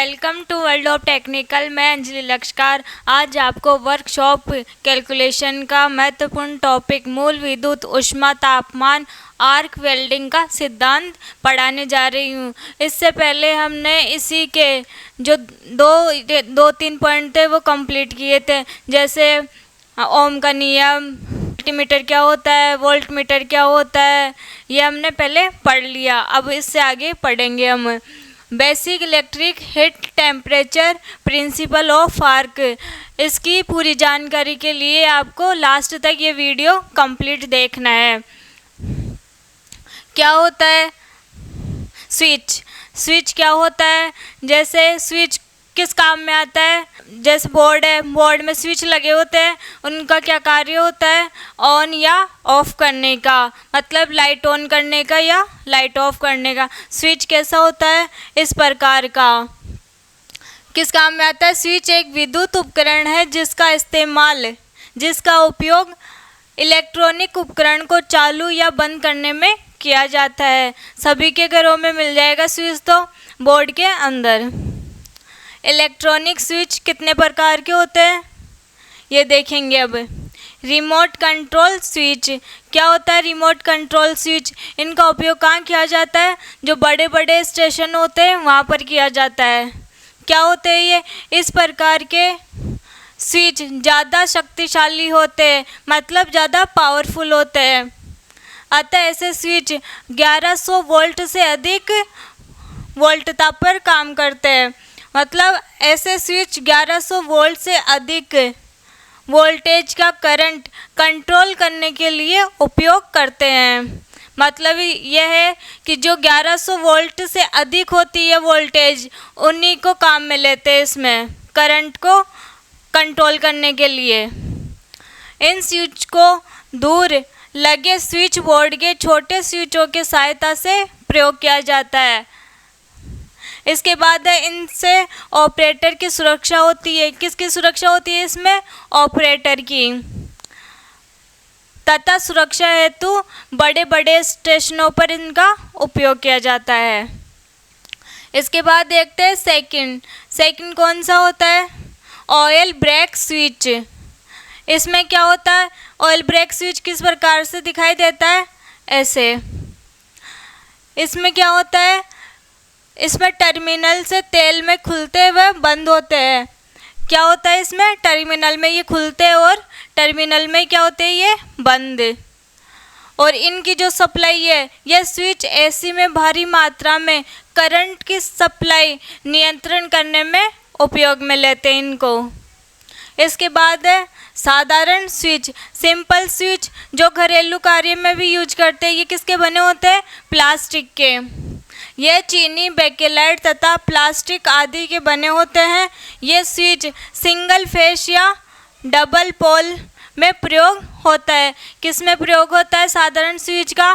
Welcome to world of technical. मैं अंजलि लक्ष्कार आज आपको वर्कशॉप कैलकुलेशन का महत्वपूर्ण टॉपिक मूल विद्युत ऊष्मा तापमान आर्क वेल्डिंग का सिद्धांत पढ़ाने जा रही हूँ। इससे पहले हमने इसी के जो दो तीन पॉइंट थे वो कंप्लीट किए थे, जैसे ओम का नियम, मल्टीमीटर क्या होता है, वोल्ट मीटर क्या होता है, ये हमने पहले पढ़ लिया। अब इससे आगे पढ़ेंगे हम basic electric heat temperature principle of arc. इसकी पूरी जानकारी के लिए आपको लास्ट तक ये वीडियो कंप्लीट देखना है। क्या होता है स्विच? स्विच क्या होता है? जैसे स्विच किस काम में आता है? जैसे बोर्ड है, बोर्ड में स्विच लगे होते हैं, उनका क्या कार्य होता है? ऑन या ऑफ करने का, मतलब लाइट ऑन करने का या लाइट ऑफ करने का। स्विच कैसा होता है? इस प्रकार का। किस काम में आता है? स्विच एक विद्युत उपकरण है जिसका उपयोग इलेक्ट्रॉनिक उपकरण को चालू या बंद करने में किया जाता है। सभी के घरों में मिल जाएगा स्विच तो बोर्ड के अंदर। इलेक्ट्रॉनिक स्विच कितने प्रकार के होते हैं ये देखेंगे अब। रिमोट कंट्रोल स्विच क्या होता है? रिमोट कंट्रोल स्विच इनका उपयोग कहाँ किया जाता है? जो बड़े बड़े स्टेशन होते हैं वहाँ पर किया जाता है। क्या होते हैं ये? इस प्रकार के स्विच ज़्यादा शक्तिशाली होते हैं, मतलब ज़्यादा पावरफुल होते हैं। अतः ऐसे स्विच 1100 वोल्ट से अधिक वोल्टता पर काम करते हैं, मतलब ऐसे स्विच 1100 वोल्ट से अधिक वोल्टेज का करंट कंट्रोल करने के लिए उपयोग करते हैं। मतलब यह है कि जो 1100 वोल्ट से अधिक होती है वोल्टेज, उन्हीं को काम में लेते हैं इसमें करंट को कंट्रोल करने के लिए। इन स्विच को दूर लगे स्विच बोर्ड के छोटे स्विचों के सहायता से प्रयोग किया जाता है। इसके बाद इनसे ऑपरेटर की सुरक्षा होती है। किसकी सुरक्षा होती है इसमें? ऑपरेटर की। तथा सुरक्षा हेतु बड़े बड़े स्टेशनों पर इनका उपयोग किया जाता है। इसके बाद देखते हैं सेकंड कौन सा होता है? Oil break switch. इसमें क्या होता है? ऑयल ब्रेक स्विच किस प्रकार से दिखाई देता है? ऐसे। इसमें क्या होता है? इसमें टर्मिनल से तेल में खुलते हुए बंद होते हैं। क्या होता है इसमें? टर्मिनल में ये खुलते हैं और टर्मिनल में क्या होते हैं? ये बंद। और इनकी जो सप्लाई है, यह स्विच एसी में भारी मात्रा में करंट की सप्लाई नियंत्रण करने में उपयोग में लेते हैं इनको। इसके बाद है साधारण स्विच, सिंपल स्विच, जो घरेलू कार्य में भी यूज करते हैं। ये किसके बने होते हैं? प्लास्टिक के। यह चीनी, बेकेलाइट तथा प्लास्टिक आदि के बने होते हैं। ये स्विच सिंगल फेस या डबल पोल में प्रयोग होता है। किस में प्रयोग होता है साधारण स्विच का?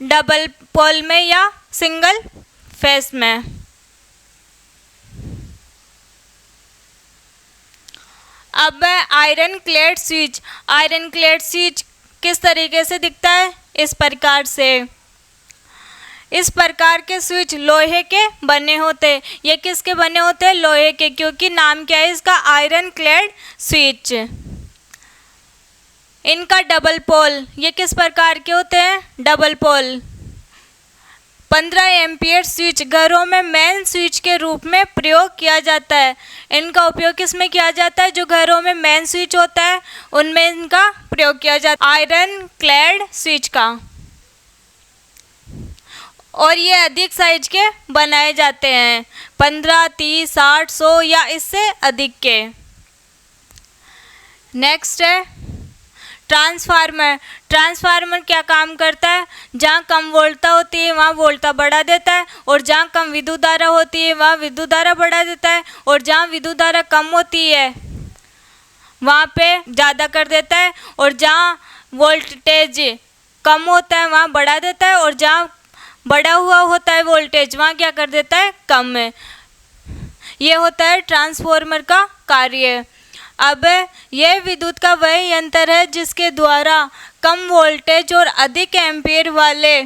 डबल पोल में या सिंगल फेस में। अब iron clad switch. Iron clad switch किस तरीके से दिखता है? इस प्रकार से। इस प्रकार के स्विच लोहे के बने होते हैं। ये किसके बने होते हैं? लोहे के, क्योंकि नाम क्या है इसका? Iron clad switch. इनका डबल पोल, ये किस प्रकार के होते हैं? डबल पोल। 15 एम्पियर स्विच घरों में मेन स्विच के रूप में प्रयोग किया जाता है। इनका उपयोग किस में किया जाता है? जो घरों में मेन स्विच होता है उनमें इनका प्रयोग किया जाता है, आयरन क्लेड स्विच का। और ये अधिक साइज के बनाए जाते हैं, 15, 30, 60, 100 या इससे अधिक के। नेक्स्ट है ट्रांसफार्मर। ट्रांसफार्मर क्या काम करता है? जहाँ कम वोल्टता होती है वहाँ वोल्टता बढ़ा देता है, और जहाँ कम विद्युत धारा होती है वहाँ विद्युत धारा बढ़ा देता है, और जहाँ विद्युत धारा कम होती है वहाँ पे ज़्यादा कर देता है, और जहाँ वोल्टेज कम होता है वहाँ बढ़ा देता है, और जहाँ बढ़ा हुआ होता है वोल्टेज वहाँ क्या कर देता है? कम है। ये होता है ट्रांसफार्मर का कार्य। अब यह विद्युत का वह यंत्र है जिसके द्वारा कम वोल्टेज और अधिक एम्पीयर वाले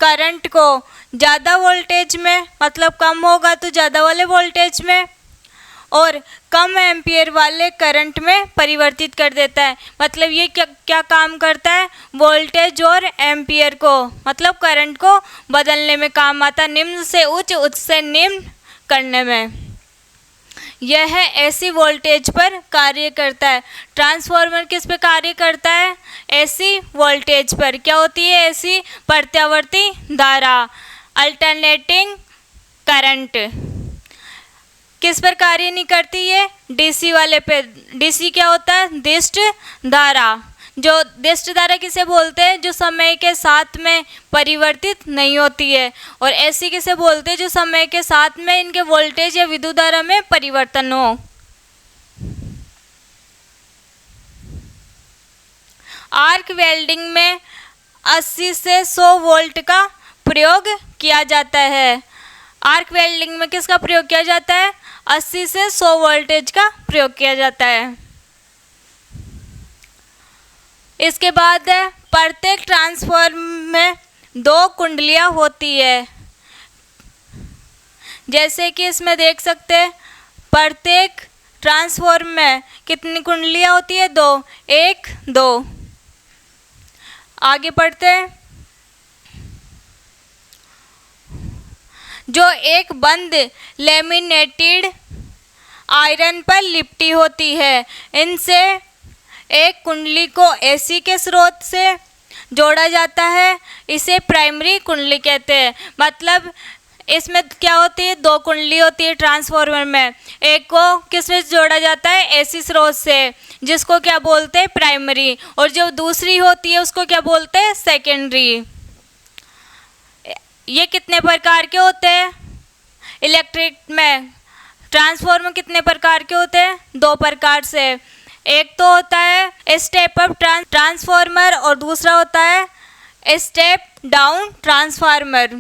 करंट को ज़्यादा वोल्टेज में, मतलब कम होगा तो ज़्यादा वाले वोल्टेज में, और कम एम्पियर वाले करंट में परिवर्तित कर देता है। मतलब ये क्या क्या काम करता है, वोल्टेज और एम्पियर को, मतलब करंट को बदलने में काम आता है, निम्न से उच्च, उच्च से निम्न करने में। यह एसी वोल्टेज पर कार्य करता है। ट्रांसफार्मर किस पे कार्य करता है, एसी वोल्टेज पर। क्या होती है एसी, प्रत्यावर्ती धारा, अल्टरनेटिंग करंट। किस पर कार्य नहीं करती है, डीसी वाले पे। डीसी क्या होता है, दिष्ट धारा। जो दिष्ट धारा किसे बोलते हैं, जो समय के साथ में परिवर्तित नहीं होती है। और एसी किसे बोलते हैं, जो समय के साथ में इनके वोल्टेज या विद्युत धारा में परिवर्तन हो। आर्क वेल्डिंग में 80 से 100 वोल्ट का प्रयोग किया जाता है। आर्क वेल्डिंग में किसका प्रयोग किया जाता है, 80 से 100 वोल्टेज का प्रयोग किया जाता है। इसके बाद प्रत्येक ट्रांसफार्मर में 2 कुंडलियां होती है। जैसे कि इसमें देख सकते हैं, प्रत्येक ट्रांसफार्मर में कितनी कुंडलियां होती है, 2, 1, 2। आगे पढ़ते हैं। जो एक बंद लेमिनेटेड आयरन पर लिपटी होती है। इनसे एक कुंडली को एसी के स्रोत से जोड़ा जाता है, इसे प्राइमरी कुंडली कहते हैं। मतलब इसमें क्या होती है, 2 कुंडली होती है ट्रांसफार्मर में। एक को किससे जोड़ा जाता है, एसी स्रोत से, जिसको क्या बोलते हैं, प्राइमरी। और जो दूसरी होती है उसको क्या बोलते हैं, सेकेंडरी। ये कितने प्रकार के होते हैं, इलेक्ट्रिक में ट्रांसफार्मर कितने प्रकार के होते हैं, 2 प्रकार से। एक तो होता है स्टेप अप ट्रांसफार्मर और दूसरा होता है स्टेप डाउन ट्रांसफार्मर।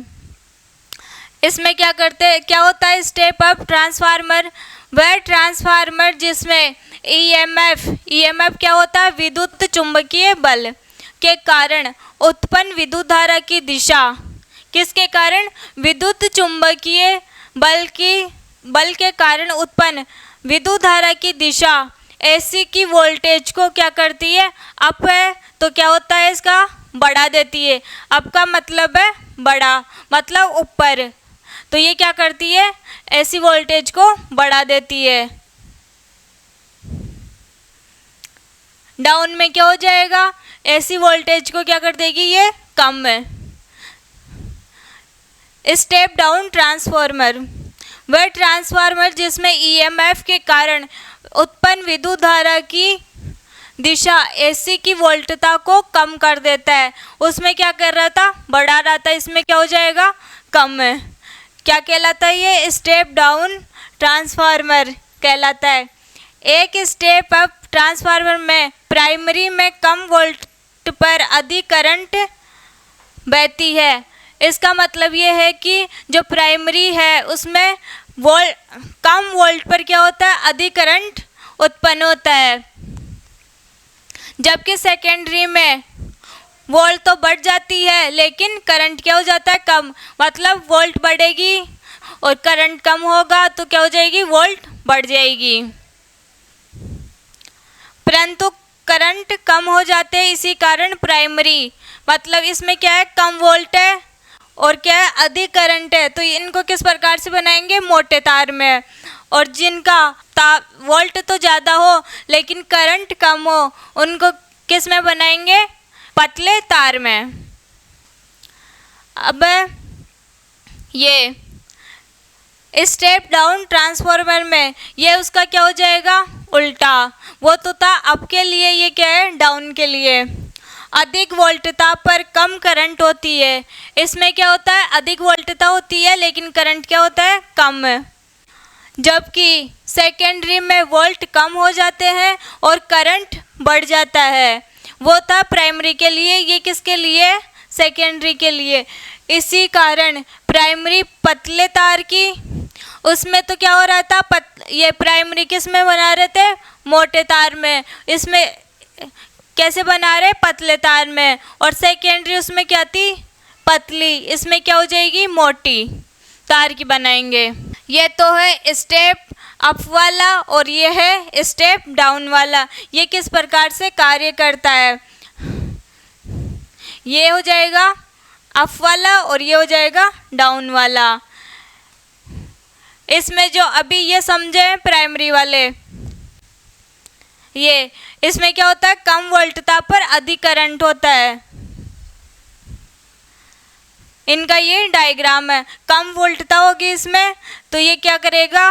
इसमें क्या करते हैं, क्या होता है स्टेप अप ट्रांसफार्मर, वह ट्रांसफार्मर जिसमें ईएमएफ क्या होता है, विद्युत चुंबकीय बल के कारण उत्पन्न विद्युत धारा की दिशा, किसके कारण, विद्युत चुंबकीय बल के कारण उत्पन्न विद्युत धारा की दिशा एसी की वोल्टेज को क्या करती है, अप है तो क्या होता है इसका, बढ़ा देती है। अप का मतलब है बढ़ा, मतलब ऊपर, तो ये क्या करती है, एसी वोल्टेज को बढ़ा देती है। डाउन में क्या हो जाएगा, एसी वोल्टेज को क्या कर देगी, ये कम है। स्टेप डाउन ट्रांसफार्मर, वह ट्रांसफार्मर जिसमें ईएमएफ के कारण उत्पन्न विद्युत धारा की दिशा एसी की वोल्टता को कम कर देता है। उसमें क्या कर रहा था, बढ़ा रहा था, इसमें क्या हो जाएगा, कम है। क्या कहलाता है ये, स्टेप डाउन ट्रांसफार्मर कहलाता है। एक स्टेप अप ट्रांसफार्मर में प्राइमरी में कम वोल्ट पर अधिक करंट बहती है। इसका मतलब ये है कि जो प्राइमरी है उसमें कम वोल्ट पर क्या होता है, अधिक करंट उत्पन्न होता है। जबकि सेकेंडरी में वोल्ट तो बढ़ जाती है लेकिन करंट क्या हो जाता है, कम। मतलब वोल्ट बढ़ेगी और करंट कम होगा तो क्या हो जाएगी, वोल्ट बढ़ जाएगी। परंतु करंट कम हो जाते हैं, इसी कारण प्राइमरी, मतलब इसमें क्या है, कम वोल्ट है और क्या है, अधिक करंट है, तो इनको किस प्रकार से बनाएंगे, मोटे तार में। और जिनका वोल्ट तो ज़्यादा हो लेकिन करंट कम हो, उनको किस में बनाएंगे, पतले तार में। अब ये स्टेप डाउन ट्रांसफार्मर में ये उसका क्या हो जाएगा, उल्टा। वो तो था अप के लिए, ये क्या है, डाउन के लिए। अधिक वोल्टता पर कम करंट होती है। इसमें क्या होता है, अधिक वोल्टता होती है लेकिन करंट क्या होता है, कम। जबकि सेकेंडरी में वोल्ट कम हो जाते हैं और करंट बढ़ जाता है। वो था प्राइमरी के लिए, ये किसके लिए, सेकेंडरी के लिए। इसी कारण प्राइमरी पतले तार की, उसमें तो क्या हो रहा था, ये प्राइमरी किस में बना रहे थे, मोटे तार में। इसमें कैसे बना रहे, पतले तार में। और सेकेंडरी उसमें क्या थी, पतली, इसमें क्या हो जाएगी, मोटी तार की बनाएंगे। ये तो है स्टेप अप वाला और ये है स्टेप डाउन वाला। ये किस प्रकार से कार्य करता है, ये हो जाएगा अप वाला और ये हो जाएगा डाउन वाला। इसमें जो अभी ये समझे हैं प्राइमरी वाले, ये इसमें क्या होता है, कम वोल्टता पर अधिक करंट होता है। इनका ये डायग्राम है, कम वोल्टता होगी इसमें तो ये क्या करेगा,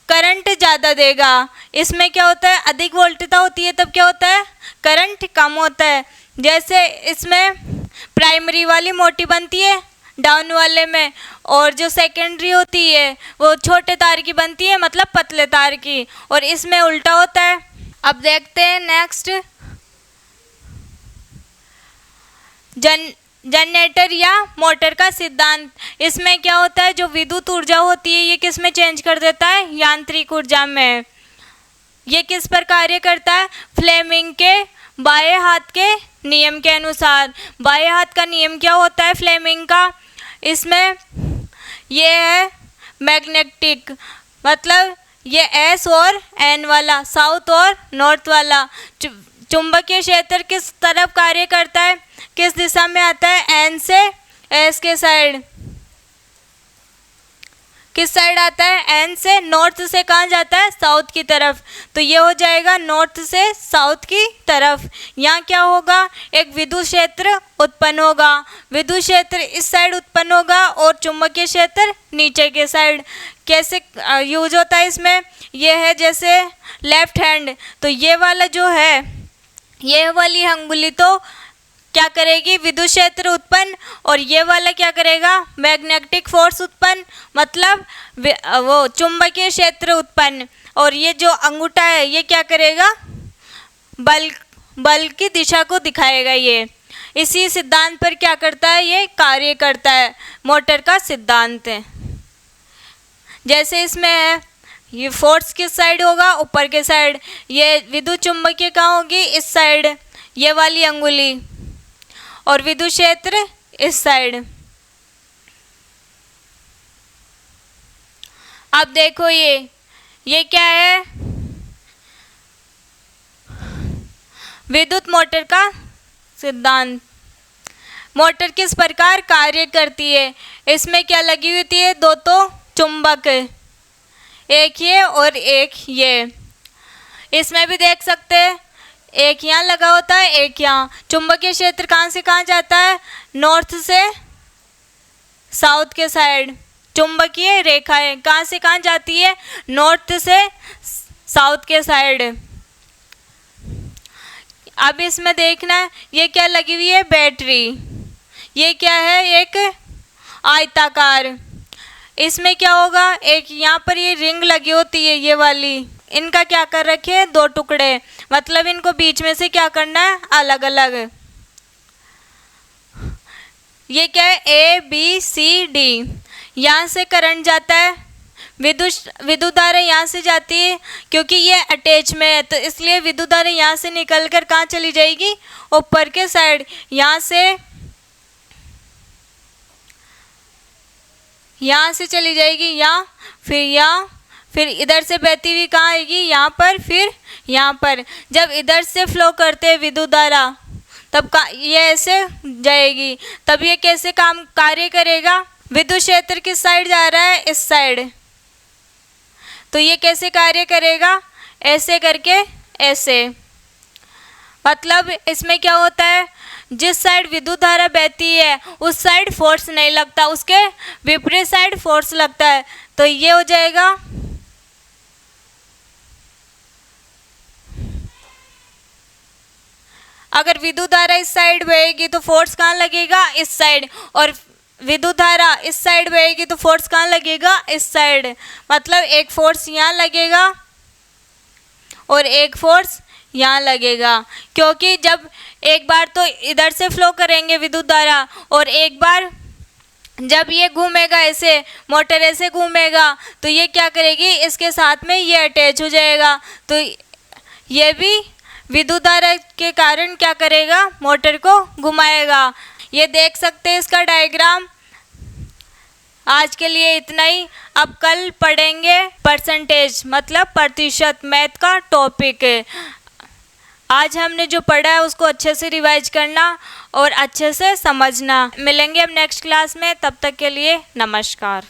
करंट ज़्यादा देगा। इसमें क्या होता है, अधिक वोल्टता होती है तब क्या होता है, करंट कम होता है। जैसे इसमें प्राइमरी वाली मोटी बनती है डाउन वाले में, और जो सेकेंडरी होती है वो छोटे तार की बनती है, मतलब पतले तार की, और इसमें उल्टा होता है। अब देखते हैं नेक्स्ट, जनरेटर या मोटर का सिद्धांत। इसमें क्या होता है, जो विद्युत ऊर्जा होती है ये किस में चेंज कर देता है, यांत्रिक ऊर्जा में। ये किस पर कार्य करता है, फ्लेमिंग के बाएं हाथ के नियम के अनुसार। बाएं हाथ का नियम क्या होता है फ्लेमिंग का, इसमें ये है मैग्नेटिक, मतलब ये एस और एन वाला, साउथ और नॉर्थ वाला। चुंबकीय क्षेत्र किस तरफ कार्य करता है, किस दिशा में आता है, एन से एस के साइड। किस साइड आता है, एन से। नॉर्थ से कहाँ जाता है, साउथ की तरफ। तो ये हो जाएगा नॉर्थ से साउथ की तरफ। यहाँ क्या होगा, एक विद्युत क्षेत्र उत्पन्न होगा। विद्युत क्षेत्र इस साइड उत्पन्न होगा और चुंबकीय क्षेत्र नीचे के साइड। कैसे यूज होता है इसमें, ये है जैसे लेफ्ट हैंड, तो ये वाला जो है, ये वाली अंगुली तो क्या करेगी, विद्युत क्षेत्र उत्पन्न, और ये वाला क्या करेगा, मैग्नेटिक फोर्स उत्पन्न, मतलब वो चुंबकीय क्षेत्र उत्पन्न। और ये जो अंगूठा है ये क्या करेगा, बल की दिशा को दिखाएगा। ये इसी सिद्धांत पर क्या करता है, ये कार्य करता है, मोटर का सिद्धांत है। जैसे इसमें है, ये फोर्स किस साइड होगा, ऊपर के साइड। ये विद्युत चुंबकीय कहाँ होगी, इस साइड, ये वाली अंगुली, और विद्युत क्षेत्र इस साइड। अब देखो ये क्या है, विद्युत मोटर का सिद्धांत। मोटर किस प्रकार कार्य करती है, इसमें क्या लगी हुई थी, दो तो चुंबक, एक ये और एक ये। इसमें भी देख सकते हैं, एक यहाँ लगा होता है, एक यहाँ। चुंबकीय क्षेत्र कहाँ से कहाँ जाता है, नॉर्थ से साउथ के साइड। चुंबकीय रेखाएं कहाँ से कहाँ जाती है, नॉर्थ से साउथ के साइड। अब इसमें देखना है, ये क्या लगी हुई है, बैटरी। ये क्या है, एक आयताकार। इसमें क्या होगा, एक यहाँ पर ये रिंग लगी होती है, ये वाली, इनका क्या कर रखे हैं, दो टुकड़े, मतलब इनको बीच में से क्या करना है, अलग अलग। ये क्या है, ए बी सी डी। यहाँ से करंट जाता है, विद्युत धारा यहाँ से जाती है, क्योंकि ये अटैच में है तो इसलिए विद्युत धारा यहाँ से निकल कर कहाँ चली जाएगी, ऊपर के साइड। यहाँ से चली जाएगी यहाँ, फिर इधर से बहती हुई कहाँ आएगी, यहाँ पर, फिर यहाँ पर। जब इधर से फ्लो करते हैं विद्युत धारा तब ये ऐसे जाएगी, तब ये कैसे कार्य करेगा, विद्युत क्षेत्र किस साइड जा रहा है, इस साइड, तो ये कैसे कार्य करेगा, ऐसे करके ऐसे। मतलब इसमें क्या होता है, जिस साइड विद्युत धारा बहती है उस साइड फोर्स नहीं लगता, उसके विपरीत साइड फोर्स लगता है। तो ये हो जाएगा, अगर विद्युत धारा इस साइड बहेगी तो फोर्स कहाँ लगेगा, इस साइड, और विद्युत धारा इस साइड बहेगी तो फोर्स कहाँ लगेगा, इस साइड। मतलब एक फोर्स यहाँ लगेगा और एक फोर्स यहाँ लगेगा, क्योंकि जब एक बार तो इधर से फ्लो करेंगे विद्युत धारा, और एक बार जब ये घूमेगा ऐसे, मोटर ऐसे घूमेगा, तो ये क्या करेगी, इसके साथ में ये अटैच हो जाएगा, तो ये भी विद्युत धारा के कारण क्या करेगा, मोटर को घुमाएगा। ये देख सकते हैं इसका डायग्राम। आज के लिए इतना ही। अब कल पढ़ेंगे परसेंटेज मतलब प्रतिशत, मैथ का टॉपिक है। आज हमने जो पढ़ा है उसको अच्छे से रिवाइज करना और अच्छे से समझना। मिलेंगे अब नेक्स्ट क्लास में, तब तक के लिए नमस्कार।